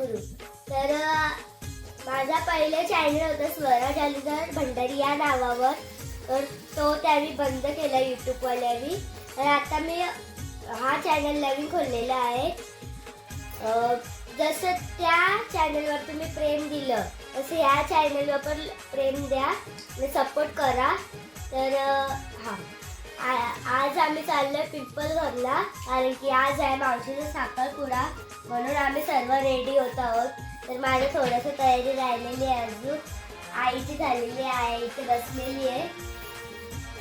गुरु. तर माझा पहिलं चॅनल होता स्वरा जालूदार भंडारी या नावावर. तर तो त्यावेळी बंद केला यूट्यूबवाल्यांनी. तर आता मी हा चॅनल नवीन खोललेला आहे. जसं त्या चॅनलवर तुम्ही प्रेम दिलं तसं या चॅनलवर पण प्रेम द्या आणि सपोर्ट करा. तर आज आम्ही चाललोय पिंपळगडला, कारण की आज आहे मावशीचा साखरपुडा, म्हणून आम्ही सर्व रेडी होत आहोत. तर माझी थोडंसं तयारी राहिलेली आहे अजून. आईची झालेली आहे, इथे बसलेली आहे.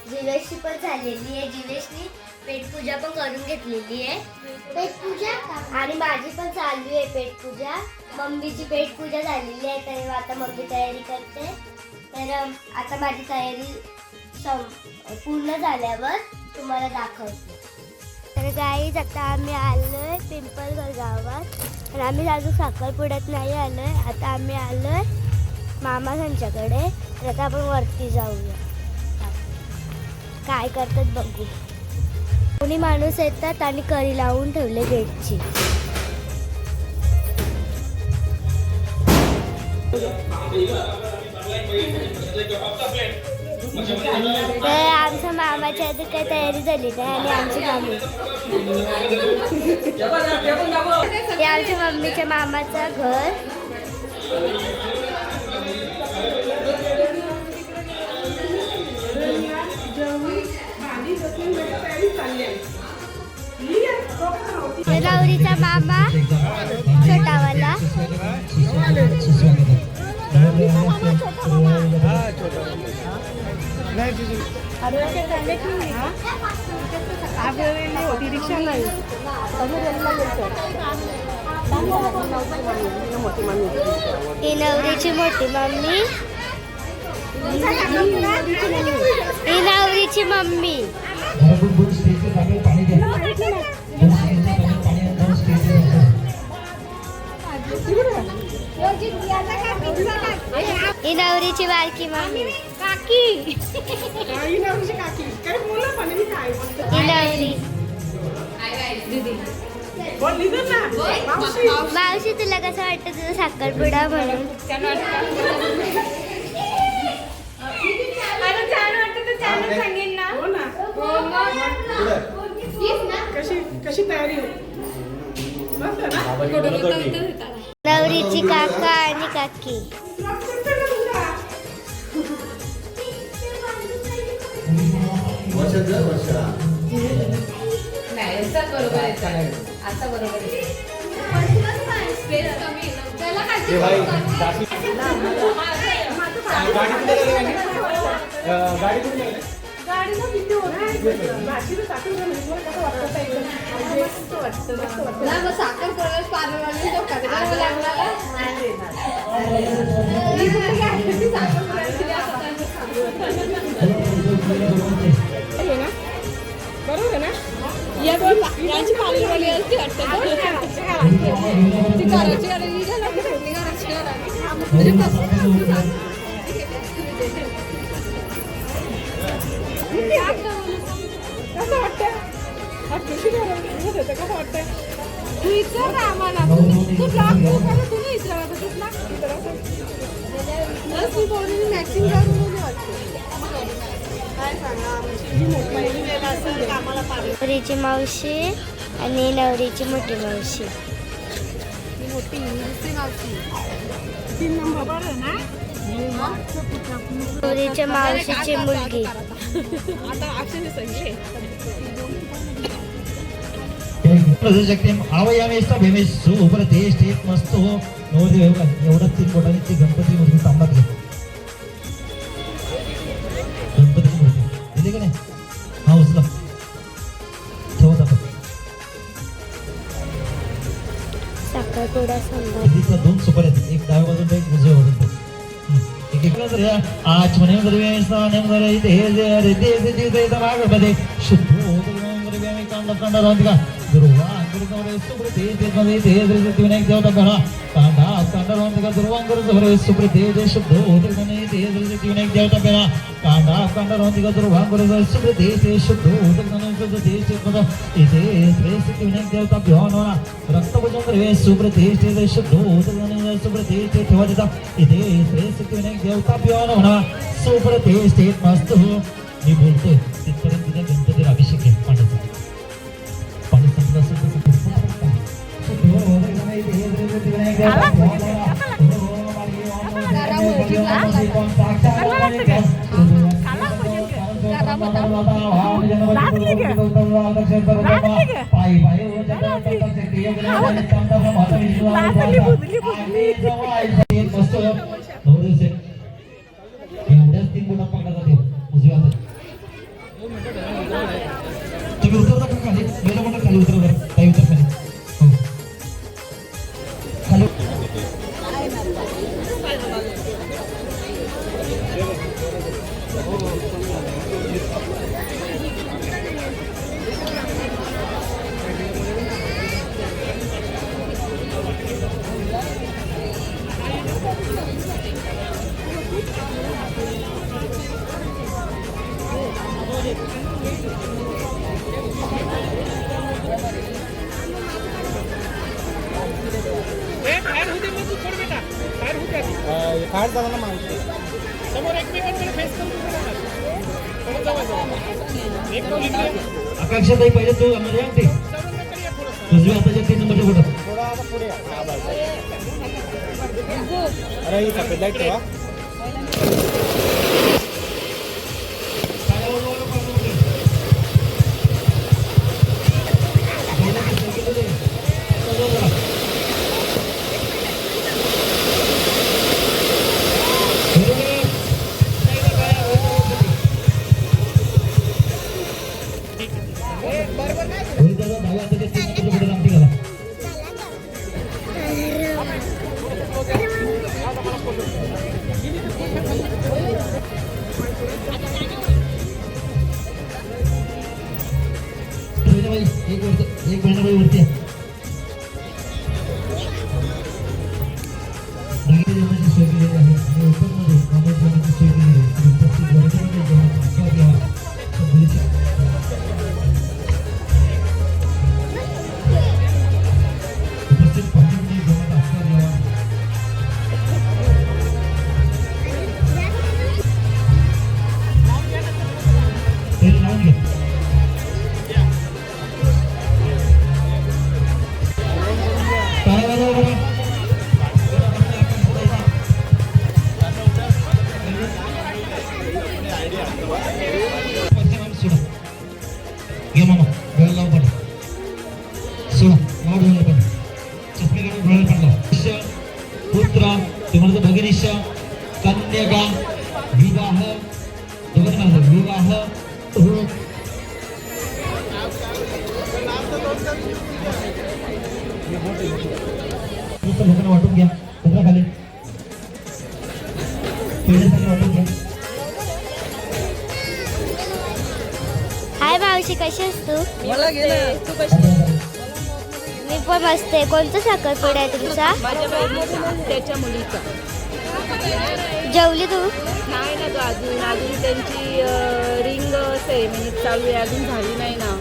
जिवेशची पण झालेली आहे. जिवेशनी पेटपूजा पण करून घेतलेली आहे. पेटपूजा आणि माझी पण चालू आहे पेटपूजा. मम्मीची पेटपूजा झालेली आहे, तर आता मम्मी तयारी करते. तर आता माझी तयारी पूर्ण झाल्यावर तुम्हाला दाखवते. तर गाईज आता आम्ही आलोय पिंपळगड गावात. तर आम्ही अजून साखरपुड्यात नाही आलोय. आता आम्ही आलोय मामा त्यांच्याकडे. तर आता आपण वरती जाऊया, काय करतात बघू. कोणी माणूस येतात आणि करी लावून ठेवले गेटची. तर आमच्या मामाच्या आधी काही तयारी झाली नाही आणि आमची मामी हे आमच्या मम्मीच्या मामाचं घर. गौरीचा मामा छोटावाला. ही नवरीची मोठी मम्मी, ही नवरीची मम्मी. ही नवरीची बारकी मम्मी, काकी. ही नवरी. मावशी तुला कसं वाटतं तुझा साखरपुडा म्हणून? सांगेन ना. कशी तयारी नवरीची काका आणि काकी. बरोबर ना. या दोन यांची पालवाली असते वाटतं ती करायची आणि ही घाला की भेटली करायची म्हणजे कसं वाटतं? खुशी होतं कसं वाटतं? तू इतर आम्हाला तू ब्लॉग तू करा, तू नाही इतर तू बोलून मॅक्सिंग करून वाटतं. नवरीची मावशी आणि नवरीची मोठी मावशी. मोठी मावशी 3 नंबर आहे ना. नवरीच्या मावशीची मुलगी. मस्त हो नवरदेव एवढा 3 बोटांनी ती गणपती मधून तांबा घेतो. हा उचला ठेवत आपण. साखरपुडा संघ 2 सुपाऱ्या, एक डाव्या बाजूला एक उजव्या बाजूला. आज म्हणे प्रतिष्ठित इथे श्रेष्ठ विनायक देवता भ्यानोना रक्तभुजन करवे सुप्रतिष्ठित शुद्धोदगणे सुप्रतिष्ठित ठेवा देतात इथे श्रेष्ठ विनायक देवता भ्यानोना सुप्रतिष्ठित मस्त हो मी बोलतोय तिथपर्यंत तुझ्या गणपतीला अभिषेक आहे पाण्याचा पाणी संपलं असेल तर एवढ्याच तीन बोटा पकडा जाते उजव्या हातात तुम्ही उतरता का खाली गेला म्हणा खाली उतरवर काही उतर खाली हो खाली बाहेर झाला ना माणूस समोर एकमेकांकडे फेस आकांक्षाताई पहिले तू मध्ये आणते उजव्या हाताच्या 3 नंबरच्या बोटात थोडा आता पुढे अरे ही सफेद लाईट ठेवा एक महिनाबाई वरती आहे दागिने जेवणाची सोय केलेली आहे आणि ओपनमध्ये नॉनव्हेज जेवणाची सोय केलेली आहे उपस्थित गर्दीमध्ये जेवणाचा आस्वाद घ्यावा मुलीच्या उपस्थित पाहुण्यांनी जेवणाचा आस्वाद घ्यावा पहिले लावून घ्या घे मामा डोळे लावून पडला सोडा लाव डोळे पडला चष्मे काढून डोळे पडला पुत्र तुम्हाला भगिनीश कन्यका विवाह विवाह हो लोकांना वाटून घ्या कुत्रा खाली पेढ्यासाठी वाटून घ्या हाय मावशी कशी आहेस तू मला गेलं तू कशी मी पण मस्त आहे कोणता साखरपुडा आहे तुमचा माझ्या बहिणीचा त्याच्या मुलीचा जेवली तू नाही ना ग अजून त्यांची रिंग सेरेमनी चालू आहे अजून झाली नाही ना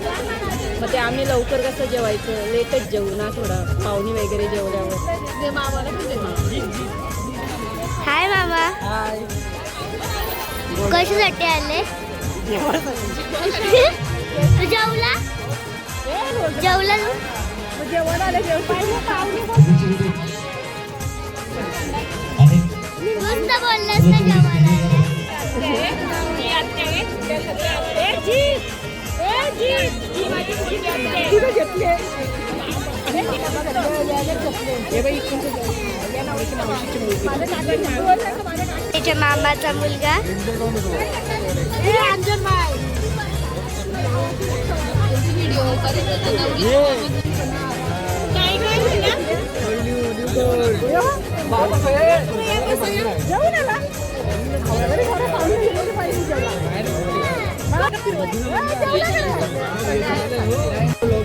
मग ते आम्ही लवकर कसं जेवायचं लेटच जेवू ना थोडं पाहुणी वगैरे जेवल्यावर मामाला हाय मामा हाय कशासाठी आले तू जेवला जेवला तू जेवण आलं मस्त बोललास ना जेवायला तिच्या मामाचा मुलगा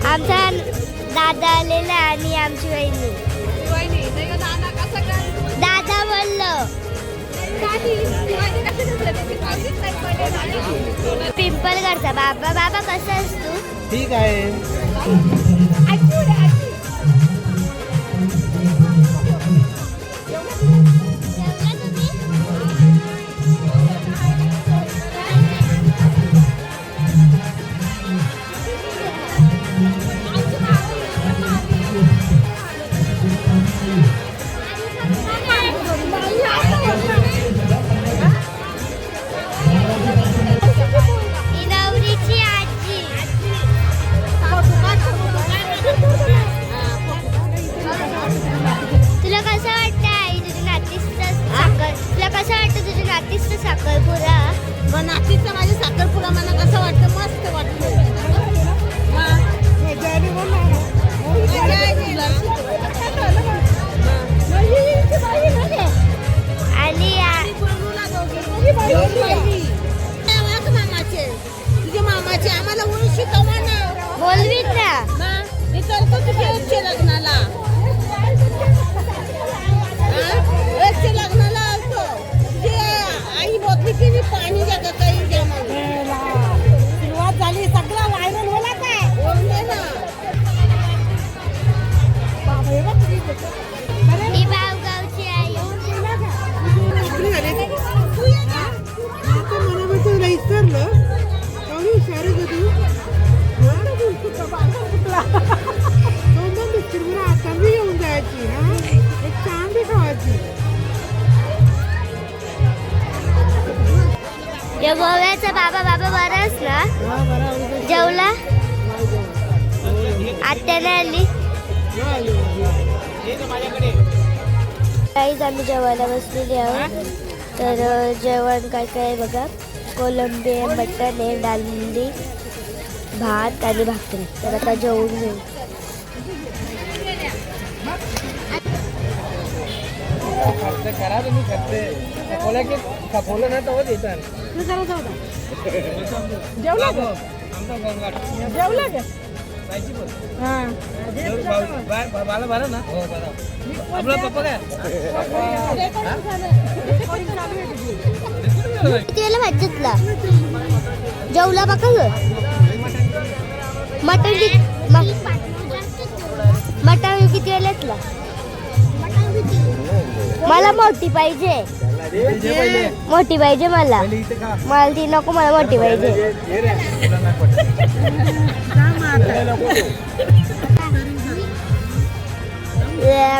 आमचा दादा आलेला आणि आमची वहिनी दादा बोललो पिंपल करता बाबा. बाबा कसं आहेस तू? ठीक आहे. ही नवरीची आजी. तुला कसं वाटतं आई तुझी नातीचं साखर? तुला कसं वाटतं तुझी नातीचं साखरपुडा? नातीचं माझी साखरपुडा मला कसं वाटतं? मस्त वाटतं. आणि मामाचे तुझे मामाचे आम्हाला ओळख शिकवा ना. बोलवीत ना. मी करतो तुझ्या एकच्या लग्नाला. एकच्या लग्नाला असतो तुझे आई बोलली की मी पाणी द्या का काही द्या मला. सुरुवात झाली सगळं व्हायरल होला काय बोलले ना. ही बावगावची आई. येऊन जायची एक चांदी खावायची. या गोव्याचा बाबा बाबा बराच ना. जेवला आत्याने आली. काहीच आम्ही जेवायला बसलेली आहोत. तर जेवण काय काय आहे बघा. कोलंबी आहे, मटण आहे, डालली, भात आणि भाकरी. तर आता जेवून घेऊ. करा तुम्ही करते खपवलं ना तेव्हा देतात. जेवला का? जेवला का? मला बरं ना. हो बरं. आपला पप्पा काय त्याला भाजीतला जेवला बघा ग. मटण किती वेळेतला? मला मोठी पाहिजे. मोठी पाहिजे मला. मला ती नको, मला मोठी पाहिजे.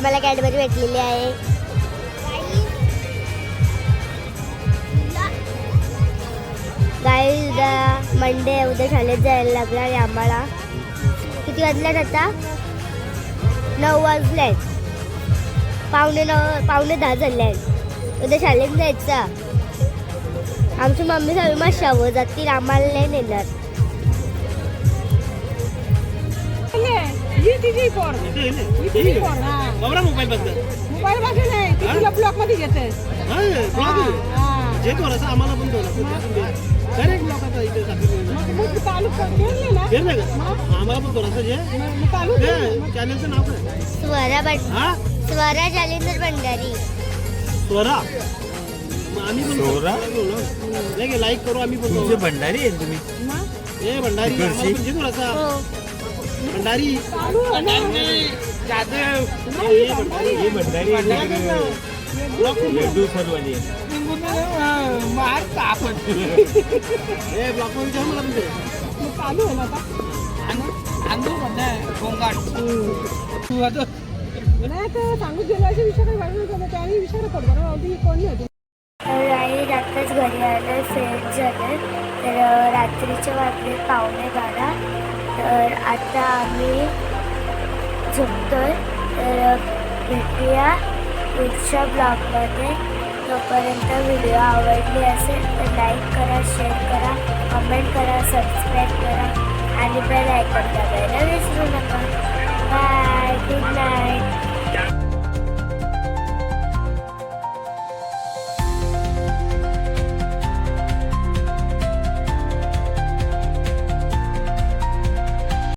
मला कॅडबरी भेटलेली आहे. गाई उद्या मंडे, उद्या शाळेत जायला लागणार आहे आम्हाला. किती वाजल्यात आता? 9 वाजलेत. पावणे 10 झाले आहेत. उद्या शाळेत जायचं. आमची मम्मी सगळी मशावर जातील, आम्हाला नाही नेणार. मोबाईल बघ. मोबाईल बघा नाही ती तुला ब्लॉक मध्ये घेते. जे थोडंसं आम्हाला पण थोडंसं ब्लॉकाचा इथे मग चालू केलं ना. आम्हाला पण थोडंसं जे चॅनलचं नाव काय? स्वरा जालिंदर भंडारी. स्वरा. आम्ही पण नाही लाईक करू. आम्ही पण भंडारी आहे तुम्ही. ए भंडारी म्हणजे थोडासा भंडारी जाधव. भंडारी लड्डू फरवाली मारता आपण. ए ब्लॉक मध्ये मला म्हणते चालू आहे ना आता. तू आता नाही तर सांगू जेवायच्या विषयाकडे वाढवलं होतं त्यावेळी विचार पडतो ना ती कोणी होती. तर आई आत्ताच घरी आलं, फ्रेश झालं. तर रात्रीचे वाजले 11:15. तर आता आम्ही झोपतोय. तर भेटूया पुढच्या ब्लॉगमध्ये. तोपर्यंत व्हिडिओ आवडली असेल तर लाईक करा, शेअर करा, कमेंट करा, सबस्क्राईब करा आणि बेल आयकॉन दाबायला विसरू नका. Bye, good night.